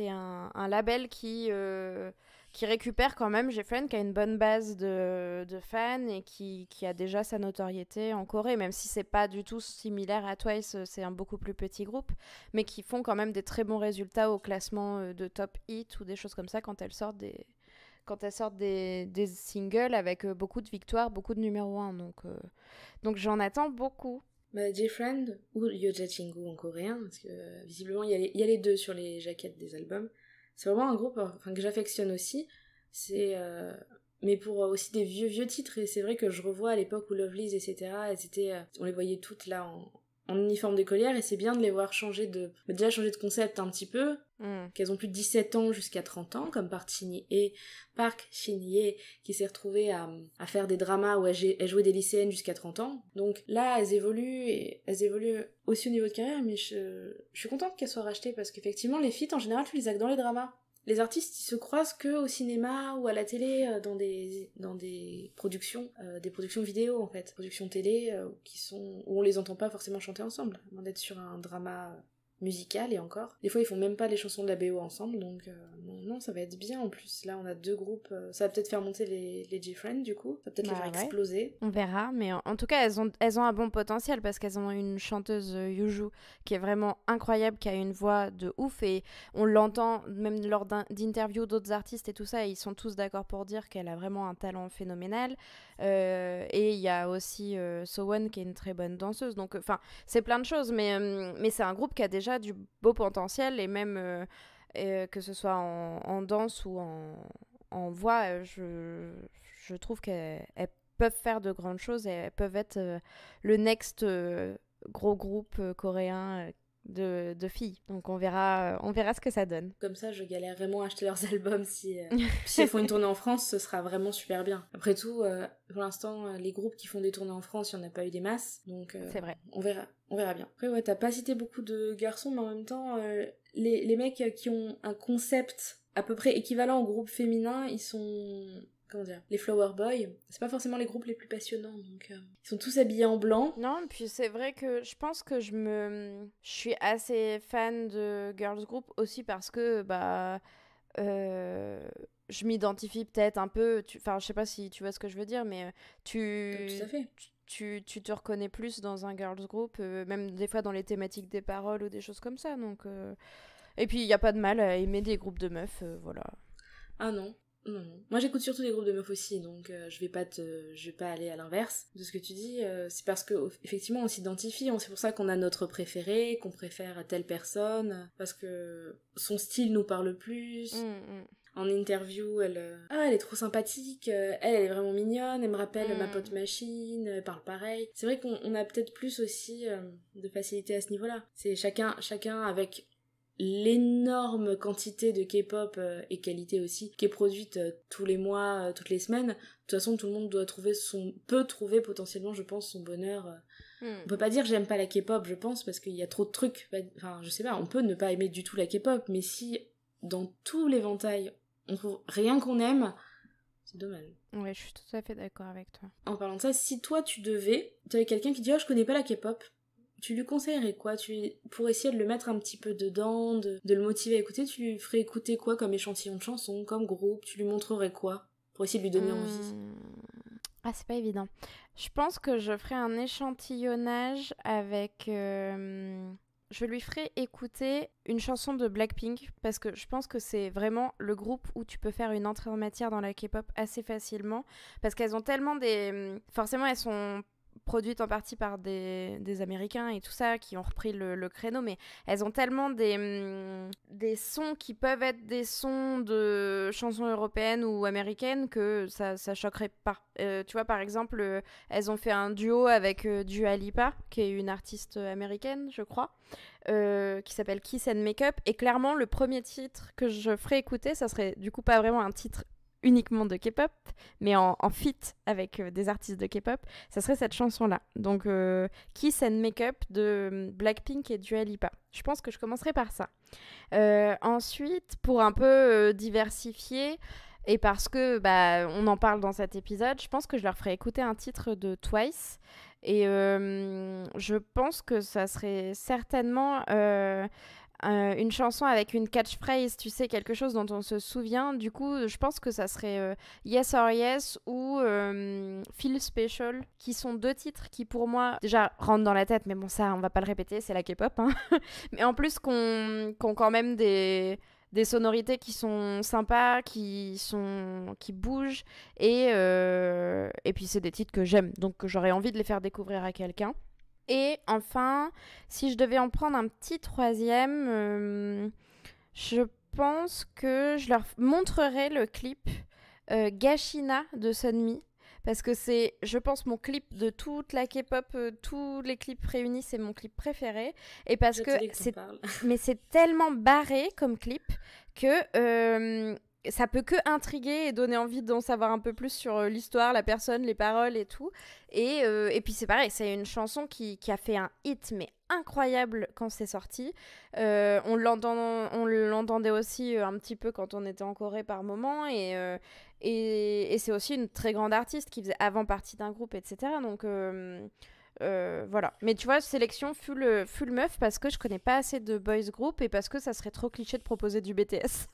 un label qui récupère quand même GFriend, qui a une bonne base de fans et qui a déjà sa notoriété en Corée, même si c'est pas du tout similaire à Twice, c'est un beaucoup plus petit groupe, mais qui font quand même des très bons résultats au classement de top hit ou des choses comme ça quand elles sortent des singles avec beaucoup de victoires, beaucoup de numéro 1. Donc j'en attends beaucoup. Bah, J-Friend ou Yoja Chingu en coréen, parce que visiblement il y a les deux sur les jaquettes des albums. C'est vraiment un groupe que j'affectionne aussi. Mais pour aussi des vieux titres, et c'est vrai que je revois à l'époque où Lovelyz, etc., on les voyait toutes là en uniforme d'écolière, et c'est bien de les voir changer déjà changer de concept un petit peu, qu'elles ont plus de 17 ans jusqu'à 30 ans, comme Park Shin-hye, qui s'est retrouvée à faire des dramas où elle jouait des lycéennes jusqu'à 30 ans. Donc là, elles évoluent aussi au niveau de carrière, mais je suis contente qu'elles soient rachetées, parce qu'effectivement, les feats, en général, tu les as que dans les dramas. Les artistes, ils se croisent que au cinéma ou à la télé, dans des productions vidéo en fait, productions télé où on les entend pas forcément chanter ensemble, à moins d'être sur un drama musical. Et encore, des fois ils font même pas les chansons de la BO ensemble, donc non, ça va être bien. En plus là on a deux groupes, ça va peut-être faire monter les J-Friend, du coup ça va peut-être les faire exploser. On verra, mais en tout cas elles ont un bon potentiel, parce qu'elles ont une chanteuse Yuju qui est vraiment incroyable, qui a une voix de ouf, et on l'entend même lors d'interviews d'autres artistes et tout ça, et ils sont tous d'accord pour dire qu'elle a vraiment un talent phénoménal. Et il y a aussi Sowon qui est une très bonne danseuse, donc enfin c'est plein de choses, mais c'est un groupe qui a déjà du beau potentiel, et même que ce soit en danse ou en voix, je trouve qu'elles peuvent faire de grandes choses, et elles peuvent être le next gros groupe coréen de filles. Donc on verra ce que ça donne. Comme ça, je galère vraiment à acheter leurs albums. Si elles font une tournée en France, ce sera vraiment super bien. Après tout, pour l'instant, les groupes qui font des tournées en France, il n'y en a pas eu des masses. Donc c'est vrai. On verra bien. Après, ouais, t'as pas cité beaucoup de garçons, mais en même temps, les mecs qui ont un concept à peu près équivalent au groupe féminin, ils sont... Comment dire, les Flower Boys, c'est pas forcément les groupes les plus passionnants, donc ils sont tous habillés en blanc. Non, puis c'est vrai que je pense que je suis assez fan de girls group aussi, parce que je m'identifie peut-être un peu, enfin je sais pas si tu vois ce que je veux dire, mais Tout à fait. tu te reconnais plus dans un girls group, même des fois dans les thématiques des paroles ou des choses comme ça, donc et puis il y a pas de mal à aimer des groupes de meufs, voilà. Ah non. Non. Moi j'écoute surtout des groupes de meufs aussi, donc je vais pas aller à l'inverse de ce que tu dis. C'est parce que effectivement on s'identifie, c'est pour ça qu'on a notre préféré, qu'on préfère telle personne, parce que son style nous parle plus. En interview, elle est trop sympathique, elle est vraiment mignonne, elle me rappelle ma pote Machine, elle parle pareil. C'est vrai qu'on a peut-être plus aussi de facilité à ce niveau-là. C'est chacun avec l'énorme quantité de K-pop et qualité aussi qui est produite tous les mois, toutes les semaines. De toute façon, tout le monde peut trouver potentiellement, je pense, son bonheur. On peut pas dire j'aime pas la K-pop, je pense, parce qu'il y a trop de trucs. Enfin, je sais pas, on peut ne pas aimer du tout la K-pop, mais si dans tout l'éventail on trouve rien qu'on aime, c'est dommage. Ouais, je suis tout à fait d'accord avec toi. En parlant de ça, si toi tu avais quelqu'un qui dit je connais pas la K-pop, tu lui conseillerais quoi? Pour essayer de le mettre un petit peu dedans, de le motiver à écouter, tu lui ferais écouter quoi comme échantillon de chansons, comme groupe? Tu lui montrerais quoi pour essayer de lui donner envie? Ah, c'est pas évident. Je pense que je ferais un échantillonnage avec... Je lui ferai écouter une chanson de Blackpink, parce que je pense que c'est vraiment le groupe où tu peux faire une entrée en matière dans la K-pop assez facilement, parce qu'elles ont tellement forcément, elles sont produites en partie par des Américains et tout ça, qui ont repris le créneau, mais elles ont tellement des sons qui peuvent être des sons de chansons européennes ou américaines que ça choquerait pas. Tu vois, par exemple, elles ont fait un duo avec Dua Lipa, qui est une artiste américaine, je crois, qui s'appelle Kiss and Makeup, et clairement, le premier titre que je ferais écouter, ça serait du coup pas vraiment un titre uniquement de K-pop, mais en feat avec des artistes de K-pop, ça serait cette chanson-là. Donc, Kiss and Makeup de Blackpink et Dua Lipa. Je pense que je commencerai par ça. Ensuite, pour un peu diversifier, Et parce que, on en parle dans cet épisode, je pense que je leur ferai écouter un titre de Twice. Et je pense que ça serait certainement une chanson avec une catchphrase, tu sais, quelque chose dont on se souvient. Du coup, je pense que ça serait Yes or Yes ou Feel Special, qui sont 2 titres qui, pour moi, déjà rentrent dans la tête. Mais bon, ça, on va pas le répéter, c'est la K-pop. Hein. Mais en plus, qu'on quand même des sonorités qui sont sympas, qui bougent, et puis c'est des titres que j'aime, donc j'aurais envie de les faire découvrir à quelqu'un. Et enfin, si je devais en prendre un petit troisième, je pense que je leur montrerai le clip Gashina de Sunmi. Parce que c'est, je pense, mon clip de toute la K-pop, tous les clips réunis, c'est mon clip préféré. Et parce que mais c'est tellement barré comme clip que ça peut que intriguer et donner envie d'en savoir un peu plus sur l'histoire, la personne, les paroles et tout. Et puis c'est pareil, c'est une chanson qui a fait un hit, mais incroyable quand c'est sorti. On l'entendait aussi un petit peu quand on était en Corée par moment. Et c'est aussi une très grande artiste qui faisait avant partie d'un groupe, etc. Donc voilà. Mais tu vois, sélection full meuf parce que je connais pas assez de boys group et parce que ça serait trop cliché de proposer du BTS.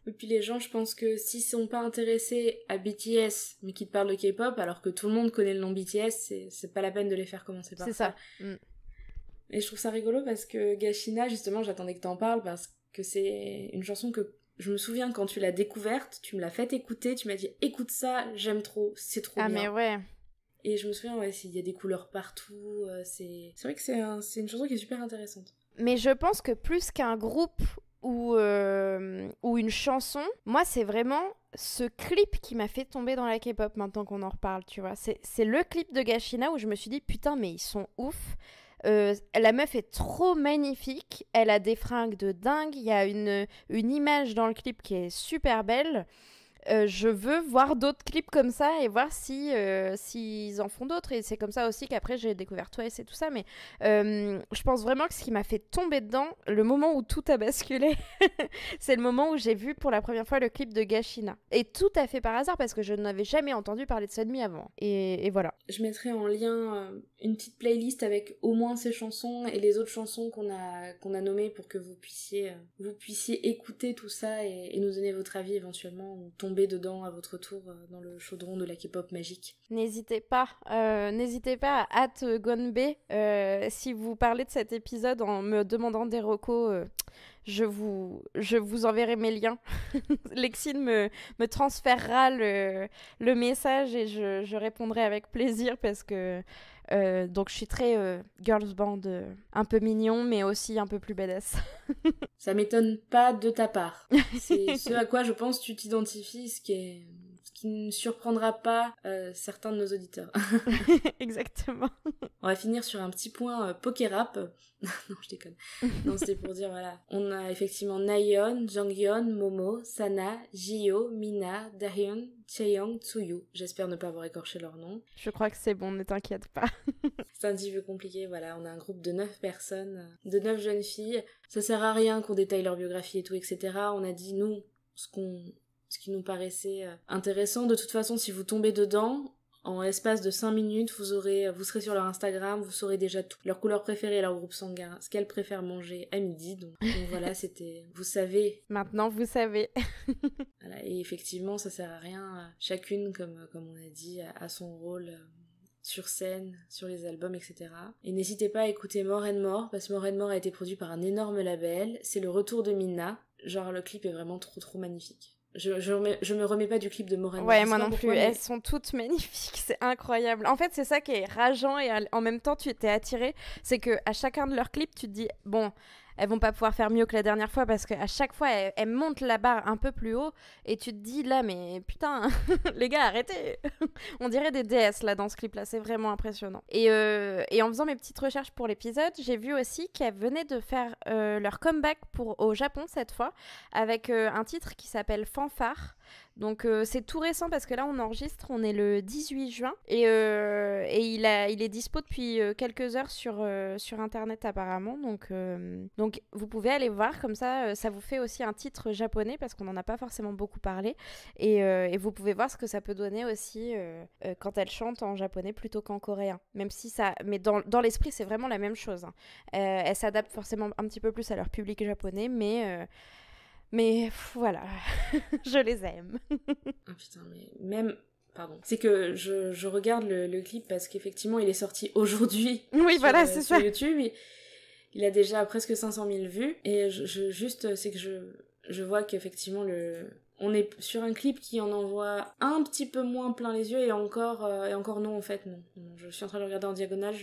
Et puis les gens, je pense que s'ils sont pas intéressés à BTS mais qu'ils te parlent de K-pop alors que tout le monde connaît le nom BTS, c'est pas la peine de les faire commencer par ça. C'est ça. Et je trouve ça rigolo parce que Gashina, justement, j'attendais que t'en parles parce que c'est une chanson que je me souviens quand tu l'as découverte, tu me l'as fait écouter, tu m'as dit écoute ça, j'aime trop, c'est trop bien. Ah mais ouais. Et je me souviens, ouais, il y a des couleurs partout, c'est vrai que c'est une chanson qui est super intéressante. Mais je pense que plus qu'un groupe ou une chanson, moi c'est vraiment ce clip qui m'a fait tomber dans la K-pop maintenant qu'on en reparle, tu vois. C'est le clip de Gashina où je me suis dit putain mais ils sont ouf. La meuf est trop magnifique, elle a des fringues de dingue, il y a une image dans le clip qui est super belle. Je veux voir d'autres clips comme ça et voir s'ils en font d'autres. Et c'est comme ça aussi qu'après j'ai découvert Twice et tout ça. Mais je pense vraiment que ce qui m'a fait tomber dedans, le moment où tout a basculé, c'est le moment où j'ai vu pour la première fois le clip de Gashina. Et tout à fait par hasard parce que je n'avais jamais entendu parler de Sunmi avant. Et voilà. Je mettrai en lien une petite playlist avec au moins ces chansons et les autres chansons qu'on a nommées pour que vous puissiez écouter tout ça et nous donner votre avis éventuellement ou tomber dedans à votre tour dans le chaudron de la K-pop magique. N'hésitez pas à @gonbe si vous parlez de cet épisode en me demandant des recos. Je vous enverrai mes liens. Lexine me transférera le message et je répondrai avec plaisir parce que donc je suis très girls band, un peu mignon mais aussi un peu plus badass. Ça m'étonne pas de ta part. C'est ce à quoi je pense tu t'identifies, ce qui ne surprendra pas certains de nos auditeurs. Exactement. On va finir sur un petit point poker rap. Non, je déconne. Non, c'était pour dire, voilà. On a effectivement Nayeon, Jonghyun, Momo, Sana, Jihyo, Mina, Dahyun, Chaeyoung, Tsuyu. J'espère ne pas avoir écorché leur nom. Je crois que c'est bon, ne t'inquiète pas. C'est un petit peu compliqué, voilà. On a un groupe de 9 personnes, de 9 jeunes filles. Ça sert à rien qu'on détaille leur biographie et tout, etc. On a dit, nous, ce qui nous paraissait intéressant. De toute façon, si vous tombez dedans, en l'espace de 5 minutes, vous serez sur leur Instagram, vous saurez déjà tout. Leur couleur préférée, leur groupe sanguin, ce qu'elles préfèrent manger à midi. Donc voilà, c'était... Vous savez. Maintenant, vous savez. Voilà, et effectivement, ça sert à rien. Chacune, comme on a dit, a son rôle sur scène, sur les albums, etc. Et n'hésitez pas à écouter More and More, parce que More and More a été produit par un énorme label. C'est le retour de Mina. Genre, le clip est vraiment trop magnifique. Je me remets pas du clip de More and More. Ouais, moi non plus. Elles sont toutes magnifiques, c'est incroyable. En fait, c'est ça qui est rageant et en même temps, tu t'es attiré. C'est que à chacun de leurs clips, tu te dis, bon, elles vont pas pouvoir faire mieux que la dernière fois parce qu'à chaque fois, elles montent la barre un peu plus haut et tu te dis, là, mais putain, les gars, arrêtez. On dirait des déesses, là, dans ce clip-là. C'est vraiment impressionnant. Et en faisant mes petites recherches pour l'épisode, j'ai vu aussi qu'elles venaient de faire leur comeback au Japon cette fois avec un titre qui s'appelle Fanfare. Donc c'est tout récent parce que là on enregistre, on est le 18 juin et il est dispo depuis quelques heures sur internet apparemment. Donc vous pouvez aller voir, comme ça ça vous fait aussi un titre japonais parce qu'on n'en a pas forcément beaucoup parlé et vous pouvez voir ce que ça peut donner aussi quand elle chante en japonais plutôt qu'en coréen. Même si ça, mais dans l'esprit c'est vraiment la même chose. Hein. Elle s'adapte forcément un petit peu plus à leur public japonais, mais voilà, je les aime. Ah putain, mais même... Pardon. C'est que je regarde le clip parce qu'effectivement, il est sorti aujourd'hui. Oui, voilà, c'est sur ça. YouTube. Il a déjà presque 500 000 vues. Et c'est que je vois qu'effectivement, on est sur un clip qui en envoie un petit peu moins plein les yeux et encore non, en fait, non. Je suis en train de le regarder en diagonale.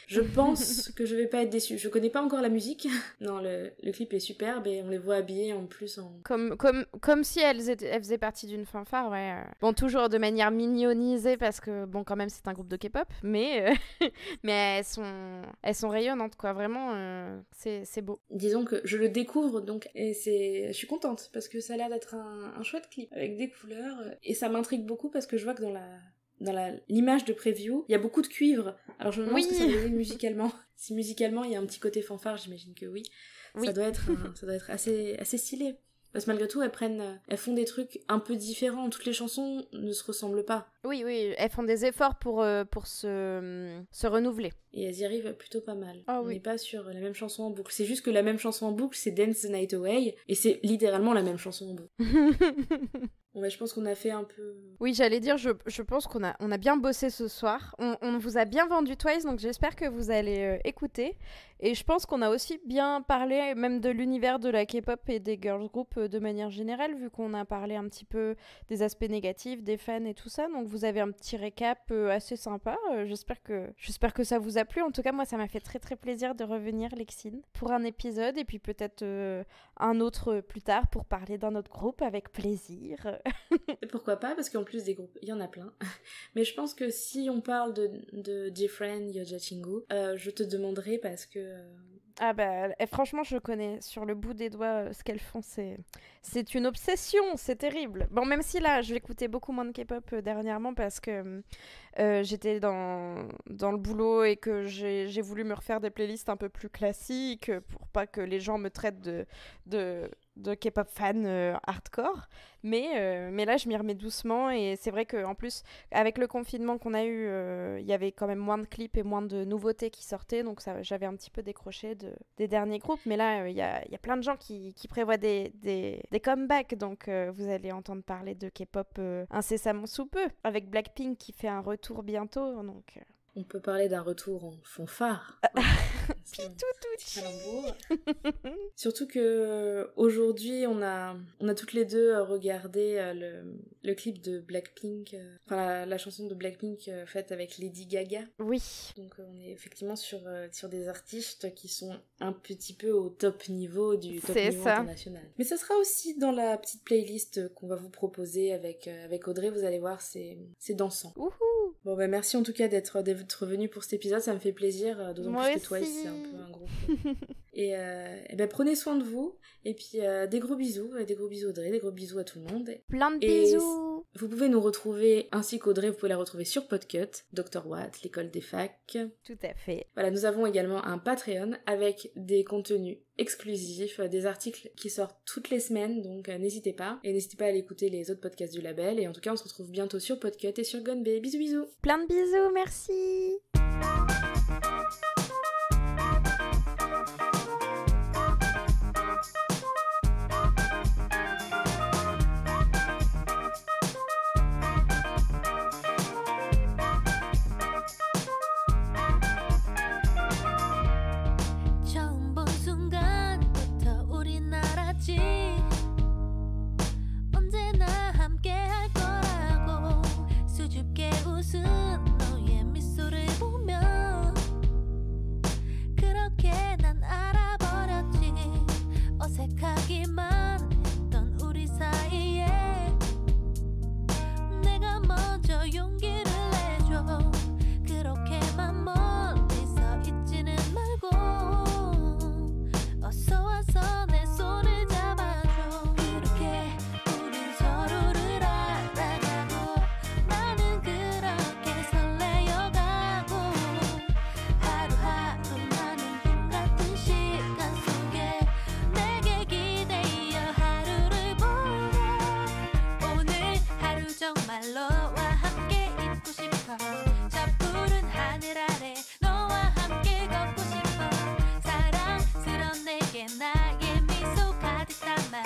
Je pense que je vais pas être déçue. Je connais pas encore la musique. Non, le clip est superbe et on les voit habillés en plus en... Comme si elles faisaient partie d'une fanfare, ouais. Bon, toujours de manière mignonisée parce que, bon, quand même, c'est un groupe de K-pop, mais elles sont rayonnantes, quoi. Vraiment, c'est beau. Disons que je le découvre, donc, et je suis contente parce que ça a l'air d'être un chouette clip avec des couleurs et ça m'intrigue beaucoup parce que je vois que dans l'image de preview, il y a beaucoup de cuivre. Alors je me demande ce que ça veut dire musicalement. Si musicalement il y a un petit côté fanfare, j'imagine que oui. Ça doit être assez stylé. Parce que malgré tout, elles font des trucs un peu différents. Toutes les chansons ne se ressemblent pas. Oui, elles font des efforts pour se renouveler. Et elles y arrivent plutôt pas mal. Oh, on n'est pas sur la même chanson en boucle. C'est juste que la même chanson en boucle, c'est Dance the Night Away. Et c'est littéralement la même chanson en boucle. Bon, bah, je pense qu'on a fait un peu... Oui, j'allais dire, je pense qu'on a bien bossé ce soir. On vous a bien vendu Twice, donc j'espère que vous allez écouter. Et je pense qu'on a aussi bien parlé même de l'univers de la K-pop et des girls group de manière générale, vu qu'on a parlé un petit peu des aspects négatifs, des fans et tout ça. Donc vous avez un petit récap assez sympa. J'espère que ça vous a plu. En tout cas, moi, ça m'a fait très très plaisir de revenir, Lexine, pour un épisode et puis peut-être un autre plus tard pour parler d'un autre groupe avec plaisir. Et pourquoi pas, parce qu'en plus des groupes, il y en a plein. Mais je pense que si on parle de Different Yoja Chingu, je te demanderai parce que... Ah bah, franchement, je connais sur le bout des doigts ce qu'elles font. C'est une obsession, c'est terrible. Bon, même si là, je l'écoutais beaucoup moins de K-pop dernièrement parce que j'étais dans le boulot et que j'ai voulu me refaire des playlists un peu plus classiques pour pas que les gens me traitent de K-pop fan hardcore. Mais là, je m'y remets doucement et c'est vrai qu'en plus, avec le confinement qu'on a eu, il y avait quand même moins de clips et moins de nouveautés qui sortaient, donc j'avais un petit peu décroché des derniers groupes. Mais là, il y a plein de gens qui prévoient des comebacks, donc vous allez entendre parler de K-pop incessamment sous peu, avec Blackpink qui fait un retour bientôt, donc... On peut parler d'un retour en fanfare. Surtout que aujourd'hui, on a toutes les deux regardé le clip de Blackpink, enfin la chanson de Blackpink faite avec Lady Gaga. Oui. Donc on est effectivement sur des artistes qui sont un petit peu au top niveau du top niveau international. Mais ça sera aussi dans la petite playlist qu'on va vous proposer avec Audrey. Vous allez voir, c'est dansant. Wouhou. Bon bah merci en tout cas d'être venu pour cet épisode, ça me fait plaisir, d'autant plus que Twice c'est un peu un groupe. Et ben prenez soin de vous, et puis des gros bisous Audrey, des gros bisous à tout le monde. Plein de bisous. Vous pouvez nous retrouver, ainsi qu'Audrey, vous pouvez la retrouver sur Podcut, Dr Watt, l'école des facs. Tout à fait. Voilà, nous avons également un Patreon avec des contenus exclusifs, des articles qui sortent toutes les semaines, donc n'hésitez pas. Et n'hésitez pas à aller écouter les autres podcasts du label, et en tout cas on se retrouve bientôt sur Podcut et sur Gonbe. Bisous bisous. Plein de bisous, merci. 언제나 함께 할 거라고 수줍게 웃은 너의 미소를 보며 내게 나의 미소 가득 담아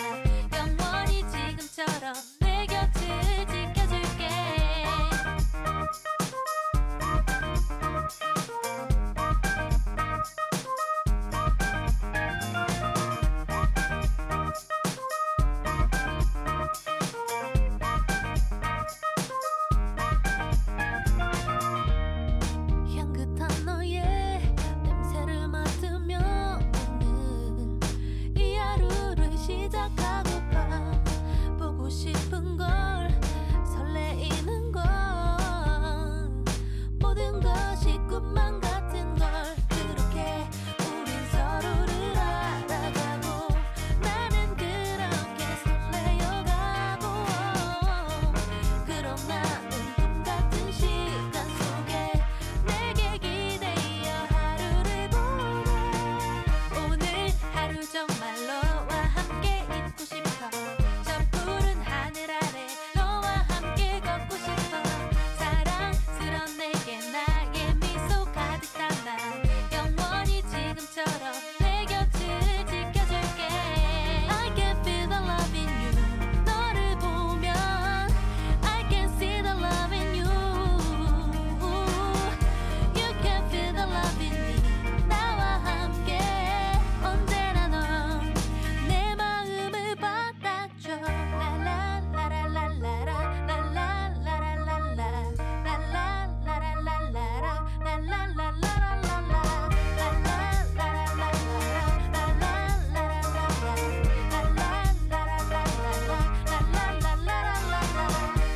영원히 지금처럼 내 곁을 지켜줄게 향긋한 너의 냄새를 맡으며 오늘 이 하루를 시작하고파 보고 싶은 걸 설레이는 걸 모든 것이 꿈만 같은 걸 그렇게 우린 서로를 알아가고 나는 그렇게 설레어가고 그럼 나는 꿈 같은 시간 속에 내게 기대어 하루를 보내 오늘 하루 정말 너와 함께 있고 싶어 저 푸른 하늘 아래 너와 함께 걷고 싶어 사랑스런 내게 나의 미소 가득 담아 영원히 지금처럼 내 곁을 지켜줄게 I can feel the love in you 너를 보면 I can see the love in you You can feel the love in me 나와 함께 언제나 넌 내 마음을 받아줘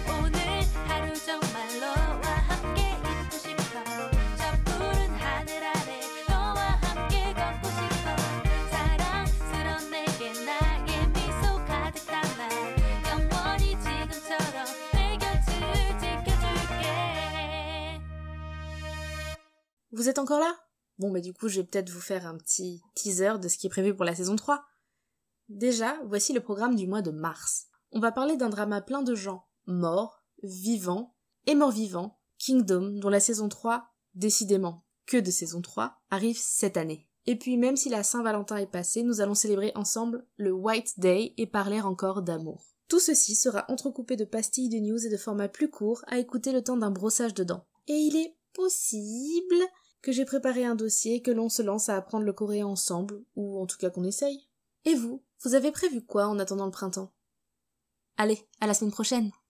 오늘 하루 정말 너와 함께 있고 싶어 저 푸른 하늘 아래 너와 함께 걷고 싶어 사랑스런 내게 나의 미소 가득 담아 영원히 지금처럼 내 곁을 지켜줄게 Vous êtes encore là? Bon, mais du coup, je vais peut-être vous faire un petit teaser de ce qui est prévu pour la saison 3. Déjà, voici le programme du mois de mars. On va parler d'un drama plein de gens morts, vivants et morts-vivants, Kingdom, dont la saison 3, décidément que de saison 3, arrive cette année. Et puis, même si la Saint-Valentin est passée, nous allons célébrer ensemble le White Day et parler encore d'amour. Tout ceci sera entrecoupé de pastilles de news et de formats plus courts à écouter le temps d'un brossage de dents. Et il est possible que j'ai préparé un dossier, que l'on se lance à apprendre le coréen ensemble, ou en tout cas qu'on essaye. Et vous avez prévu quoi en attendant le printemps? Allez, à la semaine prochaine!